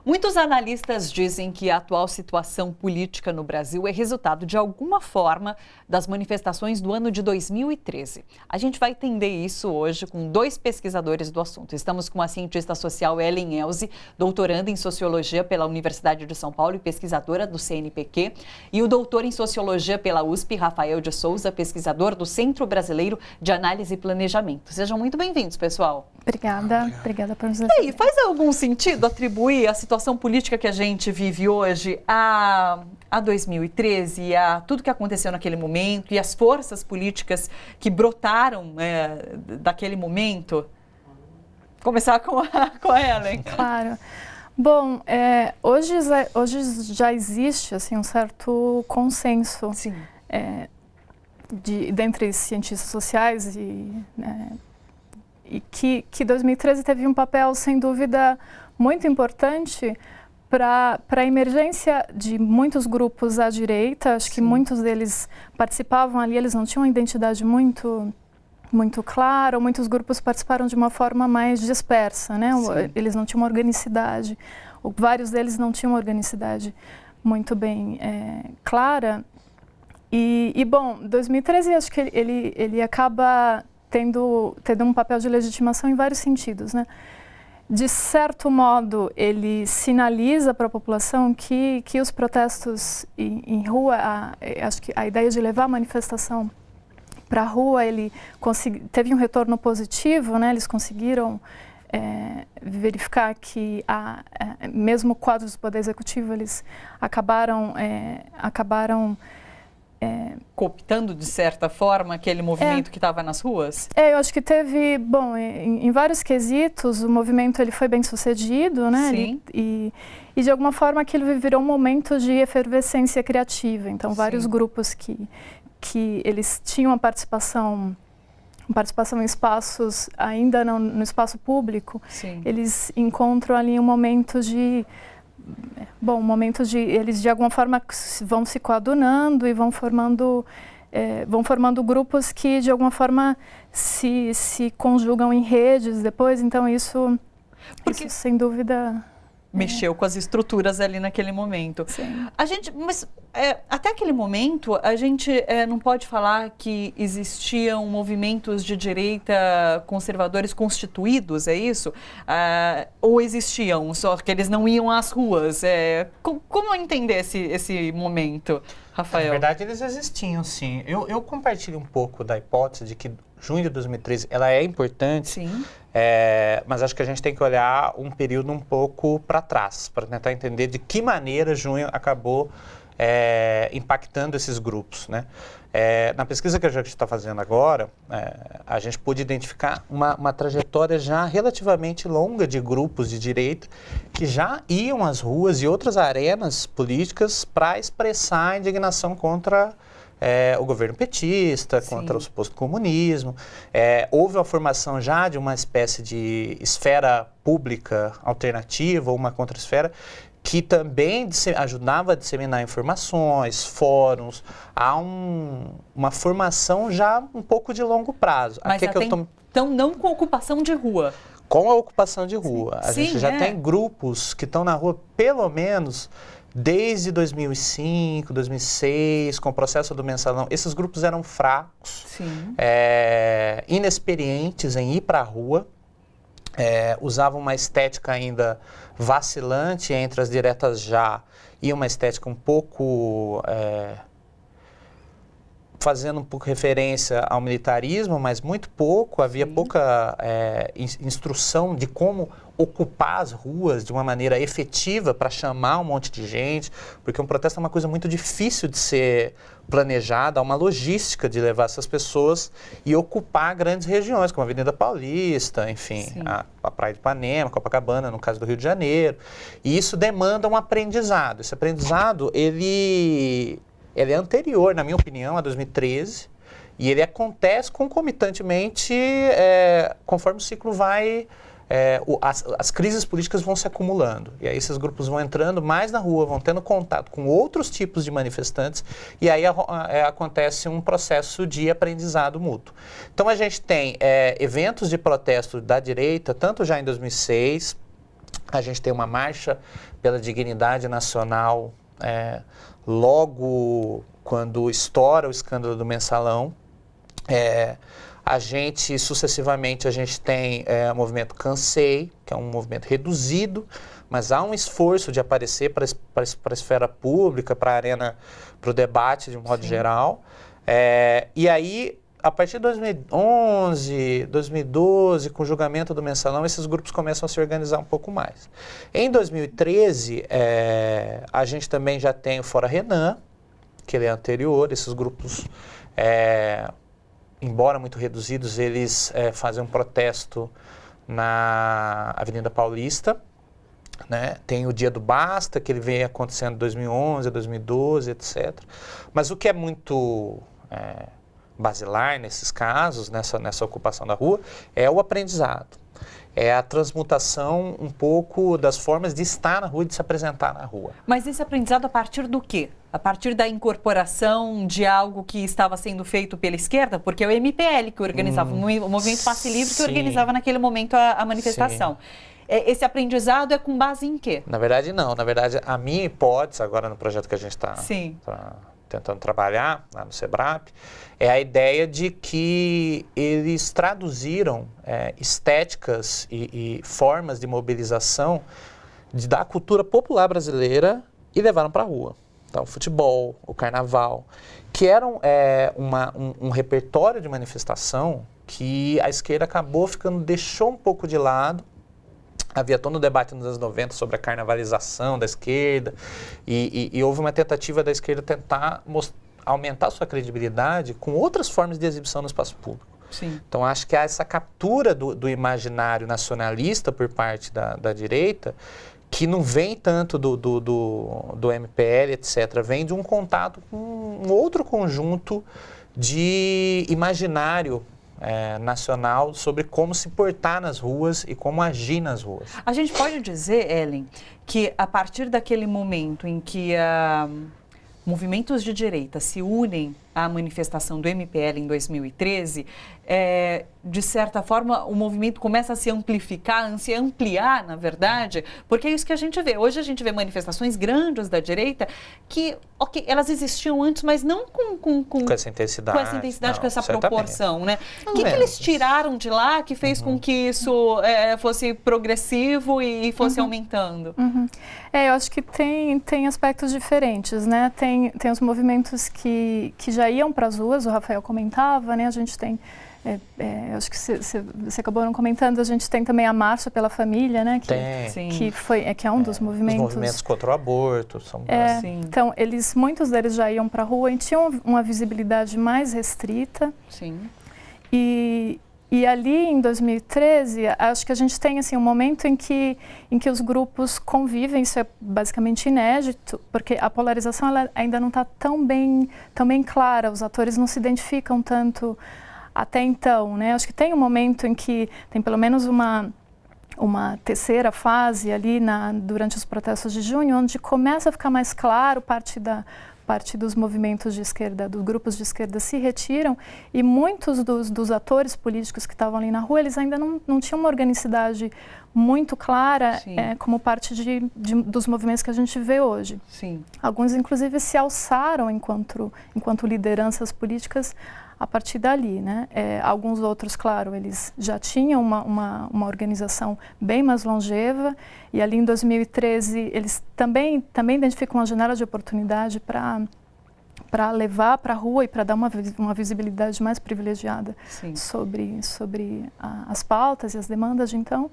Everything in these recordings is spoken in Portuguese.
Muitos analistas dizem que a atual situação política no Brasil é resultado, de alguma forma, das manifestações do ano de 2013. A gente vai entender isso hoje com dois pesquisadores do assunto. Estamos com a cientista social Ellen Elze, doutoranda em Sociologia pela Universidade de São Paulo e pesquisadora do CNPq, e o doutor em Sociologia pela USP, Rafael de Souza, pesquisador do Centro Brasileiro de Análise e Planejamento. Sejam muito bem-vindos, pessoal. Obrigada por nos receber. E aí, faz algum sentido atribuir a situação política que a gente vive hoje a 2013 e a tudo que aconteceu naquele momento e as forças políticas que brotaram daquele momento? Começar com a Ellen. Claro. Bom, hoje já existe assim, um certo consenso dentre cientistas sociais e que 2013 teve um papel, sem dúvida, muito importante para a emergência de muitos grupos à direita. Acho que muitos deles participavam ali, eles não tinham uma identidade muito clara, ou muitos grupos participaram de uma forma mais dispersa, né? Eles não tinham uma organicidade, vários deles não tinham uma organicidade muito bem clara. Bom, 2013 acho que ele acaba tendo um papel de legitimação em vários sentidos, né? De certo modo, ele sinaliza para a população que os protestos em rua, acho que a ideia de levar a manifestação para a rua, teve um retorno positivo, né? Eles conseguiram verificar que, mesmo quadros do Poder Executivo, eles acabaram cooptando, de certa forma, aquele movimento que estava nas ruas? Eu acho que teve, bom, em vários quesitos, o movimento ele foi bem sucedido, né? Sim. E de alguma forma aquilo virou um momento de efervescência criativa. Então, vários grupos que eles tinham uma participação em espaços, ainda não no espaço público, eles encontram ali um momento de... eles de alguma forma vão se coadunando e vão formando grupos que de alguma forma se conjugam em redes depois, então isso sem dúvida... Mexeu com as estruturas ali naquele momento. Sim. Mas até aquele momento, a gente não pode falar que existiam movimentos de direita conservadores constituídos, é isso? Ou existiam, só que eles não iam às ruas? Como entender esse momento, Rafael? Na verdade, eles existiam, sim. Eu compartilho um pouco da hipótese de que junho de 2013 ela é importante. Sim. Mas acho que a gente tem que olhar um período um pouco para trás, para tentar entender de que maneira junho acabou impactando esses grupos, né? Na pesquisa que a gente está fazendo agora, a gente pôde identificar uma trajetória já relativamente longa de grupos de direita que já iam às ruas e outras arenas políticas para expressar a indignação contra o governo petista, contra o suposto comunismo. Houve a formação já de uma espécie de esfera pública alternativa, ou uma contra-esfera, que também ajudava a disseminar informações, fóruns. Há uma formação já um pouco de longo prazo. Mas então não com ocupação de rua. Com a ocupação de rua. Sim. A gente já tem grupos que estão na rua, pelo menos... Desde 2005, 2006, com o processo do mensalão, esses grupos eram fracos, inexperientes em ir para a rua, usavam uma estética ainda vacilante entre as diretas já e uma estética um pouco... fazendo um pouco referência ao militarismo, mas muito pouco, havia pouca instrução de como ocupar as ruas de uma maneira efetiva para chamar um monte de gente, porque um protesto é uma coisa muito difícil de ser planejada, há uma logística de levar essas pessoas e ocupar grandes regiões, como a Avenida Paulista, enfim, a Praia de Ipanema, Copacabana, no caso do Rio de Janeiro, e isso demanda um aprendizado. Esse aprendizado, ele é anterior, na minha opinião, a 2013, e ele acontece concomitantemente conforme o ciclo vai... as crises políticas vão se acumulando, e aí esses grupos vão entrando mais na rua, vão tendo contato com outros tipos de manifestantes, e aí acontece um processo de aprendizado mútuo. Então a gente tem eventos de protesto da direita, tanto já em 2006, A gente tem uma marcha pela dignidade nacional logo quando estoura o escândalo do Mensalão. Sucessivamente, a gente tem o movimento Cansei, que é um movimento reduzido, mas há um esforço de aparecer para a esfera pública, para a arena, para o debate de um modo geral. E aí, a partir de 2011, 2012, com o julgamento do Mensalão, esses grupos começam a se organizar um pouco mais. Em 2013, a gente também já tem o Fora Renan, que ele é anterior. Esses grupos, embora muito reduzidos, eles fazem um protesto na Avenida Paulista, né? Tem o Dia do Basta, que ele vem acontecendo em 2011, 2012, etc. Mas o que é muito basilar nesses casos, nessa ocupação da rua, é o aprendizado. É a transmutação um pouco das formas de estar na rua e de se apresentar na rua. Mas esse aprendizado a partir do quê? A partir da incorporação de algo que estava sendo feito pela esquerda? Porque é o MPL que organizava, o Movimento Passe Livre que organizava naquele momento a manifestação. Esse aprendizado é com base em quê? Na verdade, não. Na verdade, a minha hipótese, agora no projeto que a gente está tentando trabalhar lá no SEBRAP, é a ideia de que eles traduziram estéticas e formas de mobilização da cultura popular brasileira e levaram para a rua. Então, o futebol, o carnaval, que eram um repertório de manifestação que a esquerda deixou um pouco de lado. Havia todo um debate nos anos 90 sobre a carnavalização da esquerda e houve uma tentativa da esquerda tentar aumentar sua credibilidade com outras formas de exibição no espaço público. Sim. Então, acho que há essa captura do imaginário nacionalista por parte da direita, que não vem tanto do MPL, etc., vem de um contato com um outro conjunto de imaginário nacional sobre como se portar nas ruas e como agir nas ruas. A gente pode dizer, Ellen, que a partir daquele momento em que movimentos de direita se unem à manifestação do MPL em 2013, de certa forma o movimento começa a se amplificar, a se ampliar, na verdade, porque é isso que a gente vê. Hoje a gente vê manifestações grandes da direita que, elas existiam antes, mas não com essa intensidade. Com essa intensidade, com essa proporção, né? O que eles tiraram de lá que fez com que isso fosse progressivo e fosse aumentando? Eu acho que tem aspectos diferentes, né? Tem os movimentos que já iam para as ruas, o Rafael comentava, né? A gente tem, acho que você acabou não comentando, a gente tem também a Marcha pela Família, né? Que é um dos movimentos. Os movimentos contra o aborto. Então, muitos deles já iam para a rua e tinham uma visibilidade mais restrita. Sim. E ali, em 2013, acho que a gente tem assim, um momento em que os grupos convivem, isso é basicamente inédito, porque a polarização ela ainda não está tão bem clara, os atores não se identificam tanto até então, né? Acho que tem um momento em que tem pelo menos uma terceira fase ali durante os protestos de junho, onde começa a ficar mais claro, parte dos movimentos de esquerda, dos grupos de esquerda se retiram e muitos dos atores políticos que estavam ali na rua, eles ainda não tinham uma organicidade muito clara como parte dos movimentos que a gente vê hoje. Sim. Alguns, inclusive, se alçaram enquanto lideranças políticas a partir dali, né? Alguns outros, claro, eles já tinham uma organização bem mais longeva e ali em 2013 eles também identificam uma janela de oportunidade para levar para a rua e para dar uma visibilidade mais privilegiada sobre as pautas e as demandas de então.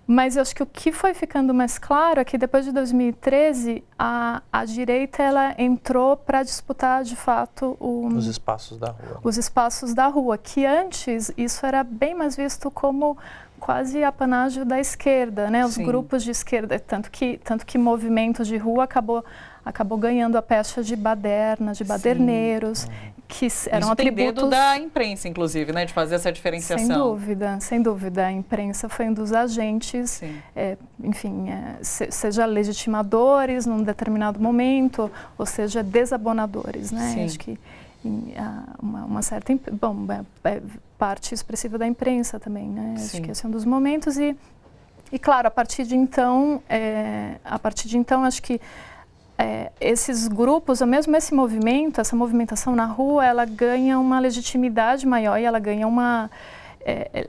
Mas eu acho que o que foi ficando mais claro é que depois de 2013 a direita ela entrou para disputar de fato os espaços da rua. Os espaços da rua, que antes isso era bem mais visto como quase apanágio da esquerda, né? Os grupos de esquerda, tanto que movimentos de rua acabou ganhando a pecha de baderna, de baderneiros, que eram isso atributos... tem dedo da imprensa, inclusive, né, de fazer essa diferenciação. Sem dúvida. A imprensa foi um dos agentes, seja legitimadores num determinado momento, ou seja, desabonadores, né? Acho que uma certa... parte expressiva da imprensa também, né? Acho que esse é um dos momentos E claro, a partir de então, acho que esses grupos, ou mesmo esse movimento, essa movimentação na rua, ela ganha uma legitimidade maior e ela ganha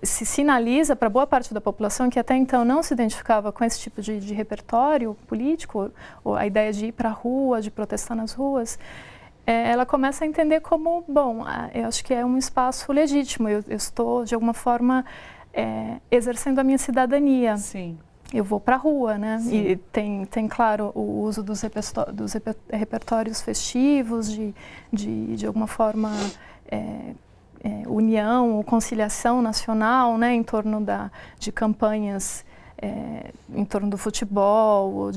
se sinaliza para boa parte da população que até então não se identificava com esse tipo de repertório político, ou a ideia de ir para a rua, de protestar nas ruas, ela começa a entender como, bom, eu acho que é um espaço legítimo, eu estou, de alguma forma, exercendo a minha cidadania. Sim. Eu vou para a rua, né? Sim. E tem, claro, o uso dos repertórios festivos, de alguma forma, união ou conciliação nacional, né? Em torno de campanhas, em torno do futebol, ou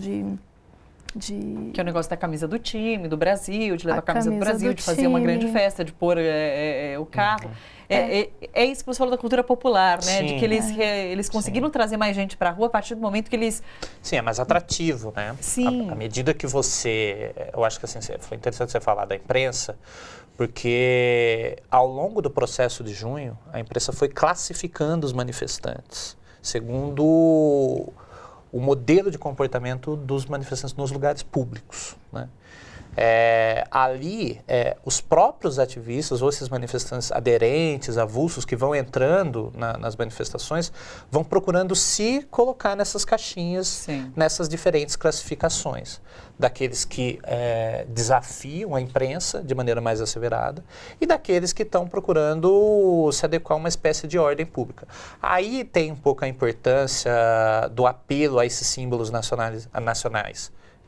Que é o negócio da camisa do time, do Brasil, de levar a camisa do Brasil, de fazer time. uma grande festa, de pôr o carro. É isso que você falou da cultura popular, né? Sim. De que eles conseguiram trazer mais gente para a rua a partir do momento que eles... Sim, é mais atrativo, né? Sim. À medida que você... Eu acho que assim, foi interessante você falar da imprensa, porque ao longo do processo de junho, a imprensa foi classificando os manifestantes segundo o modelo de comportamento dos manifestantes nos lugares públicos, né? Ali, os próprios ativistas ou esses manifestantes aderentes, avulsos, que vão entrando nas manifestações, vão procurando se colocar nessas caixinhas, Sim. nessas diferentes classificações. Daqueles que desafiam a imprensa de maneira mais asseverada e daqueles que estão procurando se adequar a uma espécie de ordem pública. Aí tem um pouco a importância do apelo a esses símbolos nacionais.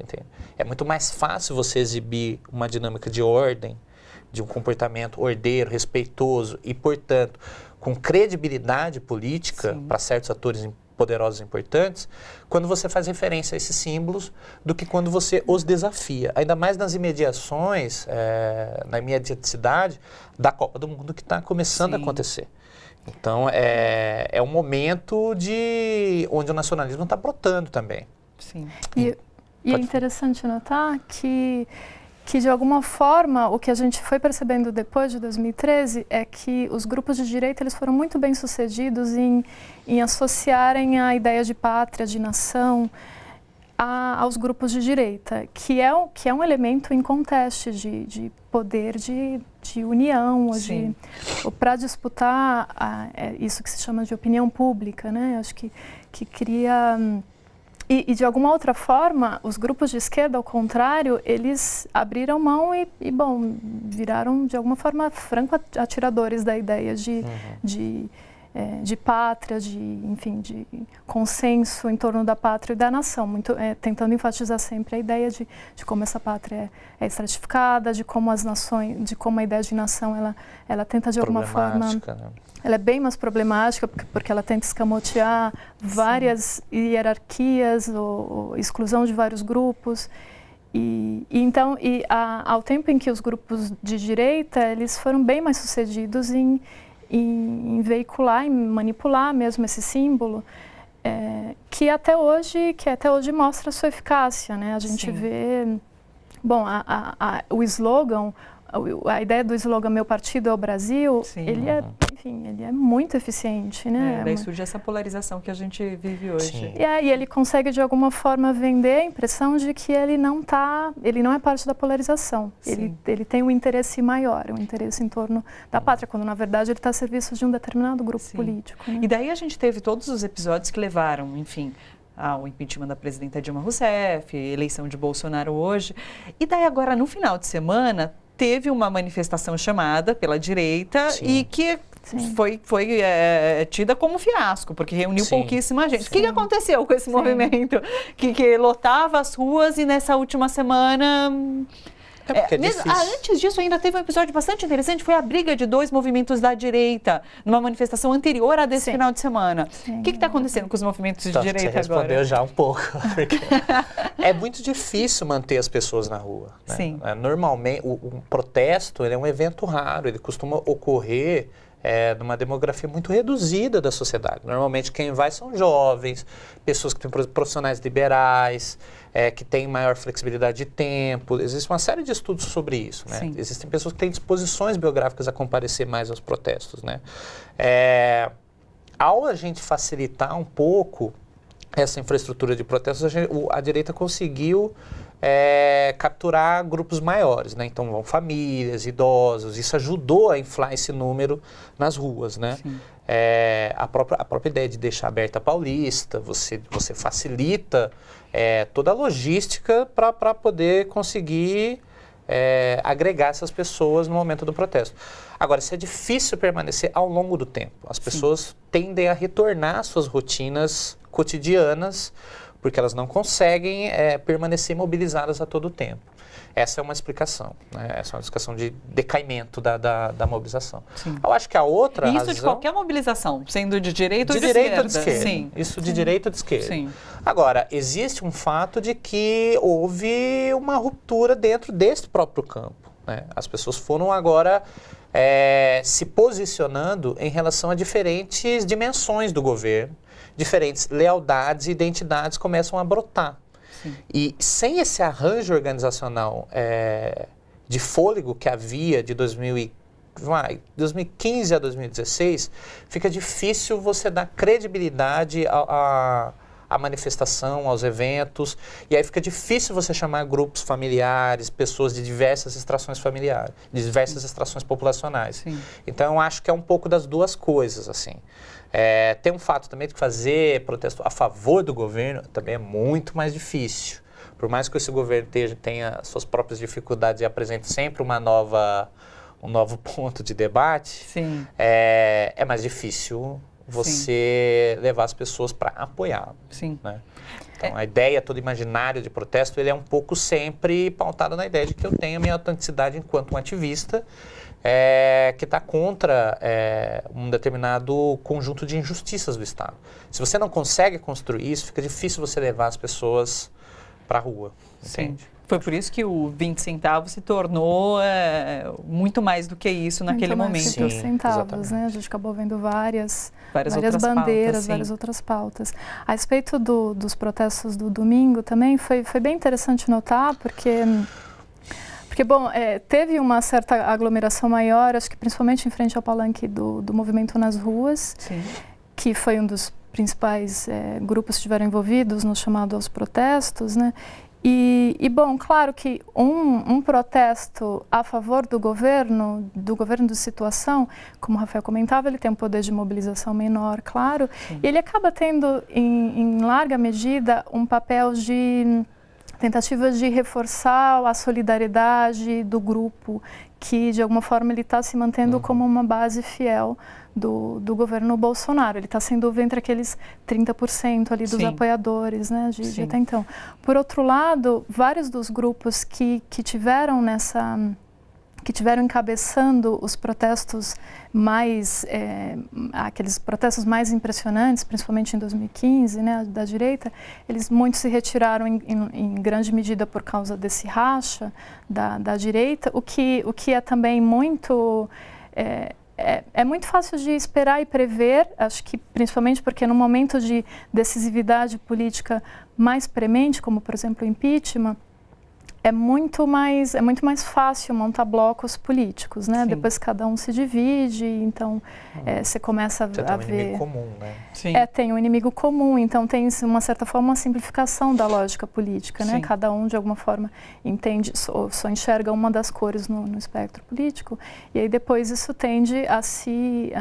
Entende? É muito mais fácil você exibir uma dinâmica de ordem, de um comportamento ordeiro, respeitoso e, portanto, com credibilidade política para certos atores poderosos e importantes, quando você faz referência a esses símbolos, do que quando você os desafia. Ainda mais nas imediações, na imediaticidade da Copa do Mundo que está começando a acontecer. Então, é um momento onde o nacionalismo está brotando também. Sim. E é interessante notar que, de alguma forma, o que a gente foi percebendo depois de 2013 é que os grupos de direita eles foram muito bem sucedidos em associarem a ideia de pátria, de nação, aos grupos de direita, que é um elemento inconteste de poder de união, ou para disputar isso que se chama de opinião pública, né? Acho que cria... E, de alguma outra forma, os grupos de esquerda, ao contrário, eles abriram mão e viraram, de alguma forma, franco atiradores da ideia de pátria, de consenso em torno da pátria e da nação, tentando enfatizar sempre a ideia de como essa pátria é estratificada, de como as nações, de como a ideia de nação ela tenta de alguma forma, né? Ela é bem mais problemática porque ela tenta escamotear várias hierarquias ou exclusão de vários grupos. Então, ao tempo em que os grupos de direita eles foram bem mais sucedidos em veicular, em manipular mesmo esse símbolo, que até hoje mostra a sua eficácia, né? A gente vê, o slogan, a ideia do slogan "Meu partido é o Brasil", ele é muito eficiente, né? Daí surge essa polarização que a gente vive hoje. E ele consegue, de alguma forma, vender a impressão de que ele não é parte da polarização. Ele tem um interesse maior, um interesse em torno da pátria, quando, na verdade, ele está a serviço de um determinado grupo político. Né? E daí a gente teve todos os episódios que levaram, enfim, ao impeachment da presidenta Dilma Rousseff, eleição de Bolsonaro hoje. E daí agora, no final de semana, teve uma manifestação chamada pela direita e que foi tida como fiasco, porque reuniu pouquíssima gente. O que aconteceu com esse movimento que lotava as ruas e nessa última semana... Antes disso, ainda teve um episódio bastante interessante, foi a briga de dois movimentos da direita, numa manifestação anterior a desse final de semana. O que está acontecendo com os movimentos de direita agora? Você respondeu já um pouco, porque é muito difícil manter as pessoas na rua. Né? Normalmente, um protesto ele é um evento raro, ele costuma ocorrer numa demografia muito reduzida da sociedade. Normalmente quem vai são jovens, pessoas que têm profissionais liberais, que têm maior flexibilidade de tempo. Existe uma série de estudos sobre isso, né? Existem pessoas que têm disposições biográficas a comparecer mais aos protestos, né? Ao a gente facilitar um pouco essa infraestrutura de protestos, a direita conseguiu capturar grupos maiores, né? Então vão famílias, idosos, isso ajudou a inflar esse número nas ruas, né? A própria ideia de deixar aberta a Paulista, você facilita toda a logística para poder conseguir agregar essas pessoas no momento do protesto. Agora, isso é difícil permanecer ao longo do tempo. As pessoas tendem a retornar às suas rotinas cotidianas, porque elas não conseguem permanecer mobilizadas a todo tempo. Essa é uma explicação, né? Essa é uma explicação de decaimento da mobilização. Sim. Eu acho que a outra razão... Isso de qualquer mobilização, sendo de direita ou de esquerda. De esquerda. Sim. Isso de direita ou de esquerda. Sim. Agora, existe um fato de que houve uma ruptura dentro desse próprio campo, né? As pessoas foram agora se posicionando em relação a diferentes dimensões do governo, diferentes lealdades e identidades começam a brotar. Sim. E sem esse arranjo organizacional de fôlego que havia de 2015 a 2016, fica difícil você dar credibilidade à manifestação, aos eventos, e aí fica difícil você chamar grupos familiares, pessoas de diversas extrações familiares, de diversas extrações populacionais. Sim. Então, eu acho que é um pouco das duas coisas, assim. Tem um fato também de que fazer protesto a favor do governo também é muito mais difícil. Por mais que esse governo tenha suas próprias dificuldades e apresente sempre um novo ponto de debate, sim, é mais difícil você levar as pessoas para apoiá-lo. Sim. Né? Então, a ideia, todo imaginário de protesto, ele é um pouco sempre pautado na ideia de que eu tenho a minha autenticidade enquanto um ativista que está contra um determinado conjunto de injustiças do Estado. Se você não consegue construir isso, fica difícil você levar as pessoas para a rua, entende? Sim. Foi por isso que o 20 centavos se tornou muito mais do que isso naquele momento. Sim, 20 centavos, né? A gente acabou vendo várias bandeiras, pautas, várias outras pautas. A respeito dos protestos do domingo também, foi bem interessante notar, porque bom, teve uma certa aglomeração maior, acho que principalmente em frente ao palanque do movimento nas ruas, sim, que foi um dos principais grupos que estiveram envolvidos no chamado aos protestos, né? E bom, claro que um protesto a favor do governo de situação, como o Rafael comentava, ele tem um poder de mobilização menor, claro, sim, e ele acaba tendo, em larga medida, um papel de tentativas de reforçar a solidariedade do grupo, que de alguma forma ele está se mantendo como uma base fiel do governo Bolsonaro. Ele está sem dúvida entre aqueles 30% ali dos, sim, apoiadores, né, de até então. Por outro lado, vários dos grupos que tiveram encabeçando os protestos aqueles protestos mais impressionantes, principalmente em 2015, né, da direita, muitos se retiraram em grande medida por causa desse racha da direita, o que é também muito... É muito fácil de esperar e prever, acho que principalmente porque no momento de decisividade política mais premente, como por exemplo o impeachment, é muito mais fácil montar blocos políticos, né? Sim. Depois cada um se divide, então você começa a ver... Tem um inimigo comum, né? Sim. Tem um inimigo comum, então tem, de uma certa forma, uma simplificação da lógica política, né? Sim. Cada um, de alguma forma, entende, só enxerga uma das cores no espectro político, e aí depois isso tende a se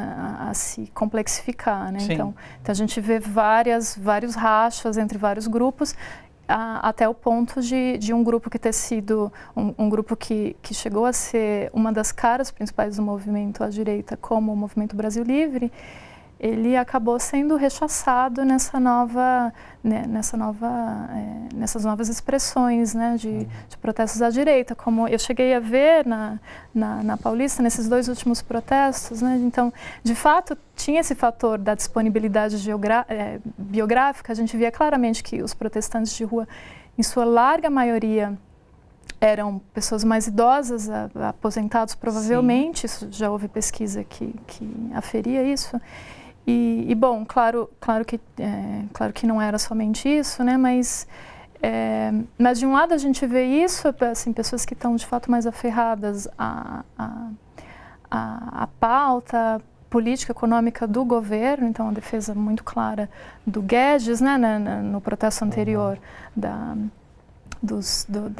complexificar, né? Então a gente vê vários rachas entre vários grupos, até o ponto de um grupo que ter sido um grupo que chegou a ser uma das caras principais do movimento à direita, como o Movimento Brasil Livre, ele acabou sendo rechaçado nessas novas expressões, né, de protestos à direita, como eu cheguei a ver na Paulista, nesses 2 últimos protestos, né, então, de fato, tinha esse fator da disponibilidade biográfica, a gente via claramente que os protestantes de rua, em sua larga maioria, eram pessoas mais idosas, aposentados provavelmente, isso, já houve pesquisa que aferia isso. E bom, claro que não era somente isso, né? Mas de um lado a gente vê isso, assim, pessoas que estão de fato mais aferradas à pauta, política econômica do governo, então a defesa muito clara do Guedes, né, no protesto anterior da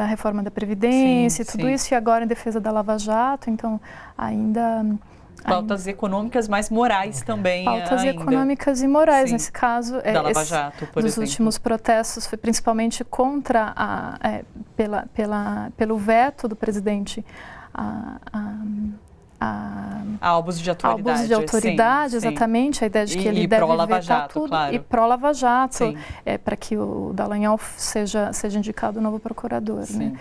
reforma da Previdência, sim, tudo sim. isso, e agora em defesa da Lava Jato, então pautas econômicas, mas morais também. Pautas ainda. econômicas e morais, Sim. nesse caso. Da Lava Jato, por dos exemplo. últimos protestos foi principalmente contra pelo veto do presidente a abuso de autoridade. Abuso de autoridade, sim, exatamente, a ideia de que ele e deve pró-Lava vetar Jato, tudo. claro. E pró-Lava Jato, Sim. para que o Dallagnol seja indicado novo procurador. Sim. Né?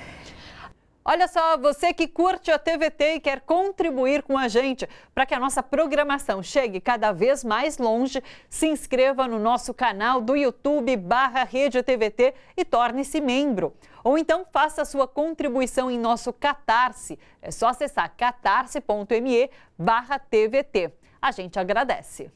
Olha só, você que curte a TVT e quer contribuir com a gente para que a nossa programação chegue cada vez mais longe, se inscreva no nosso canal do YouTube/Rede TVT e torne-se membro. Ou então faça a sua contribuição em nosso Catarse. É só acessar catarse.me/TVT. A gente agradece.